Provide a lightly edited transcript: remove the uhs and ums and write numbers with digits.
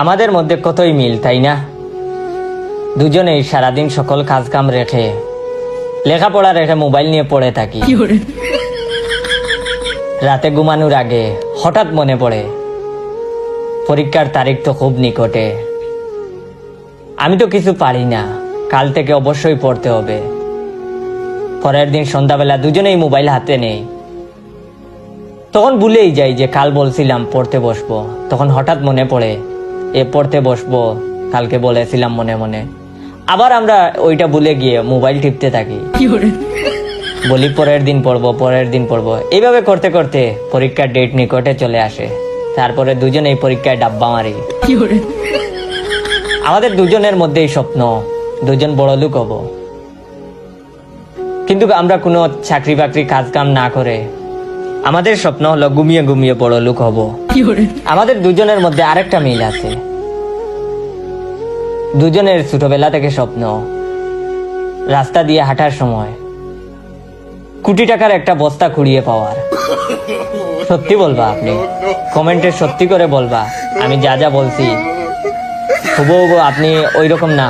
আমাদের মধ্যে কতই মিল, তাই না? দুজনেই সারাদিন সকল কাজ কাম রেখে, লেখাপড়া রেখে মোবাইল নিয়ে পড়ে থাকি। রাতে ঘুমানোর আগে হঠাৎ মনে পড়ে পরীক্ষার তারিখ তো খুব নিকটে, আমি তো কিছু পারি না, কাল থেকে অবশ্যই পড়তে হবে। পরের দিন সন্ধ্যাবেলা দুজনেই মোবাইল হাতে নেই, তখন ভুলেই যাই যে কাল বলছিলাম পড়তে বসবো। তখন হঠাৎ মনে পড়ে পড়তে বসবো, কালকে বলেছিলাম মনে মনে। আবার আমরা ওইটা ভুলে গিয়ে মোবাইল টিপতে থাকি, বলি পরের দিন পড়বো, পরের দিন পড়বো। এইভাবে করতে করতে পরীক্ষার ডেট নিকটে চলে আসে। তারপরে দুজনেই পরীক্ষায় ডাব্বা মারি। আমাদের দুজনের মধ্যেই স্বপ্ন, দুজন বড় লোক হব। কিন্তু আমরা কোনো চাকরি বাকরি কাজ কাম না করে আমাদের স্বপ্ন হলো ঘুমিয়ে ঘুমিয়ে বড় লোক হব। আমাদের দুজনের মধ্যে আরেকটা মিল আছে, দুজনের ছোটবেলা থেকে স্বপ্ন রাস্তা দিয়ে হাঁটার সময় কোটি টাকার একটা বস্তা কুড়িয়ে পাওয়ার। সত্যি বলবা আপনি, কমেন্টে সত্যি করে বলবা আমি যা যা বলছি হুবহু আপনি ওই রকম না।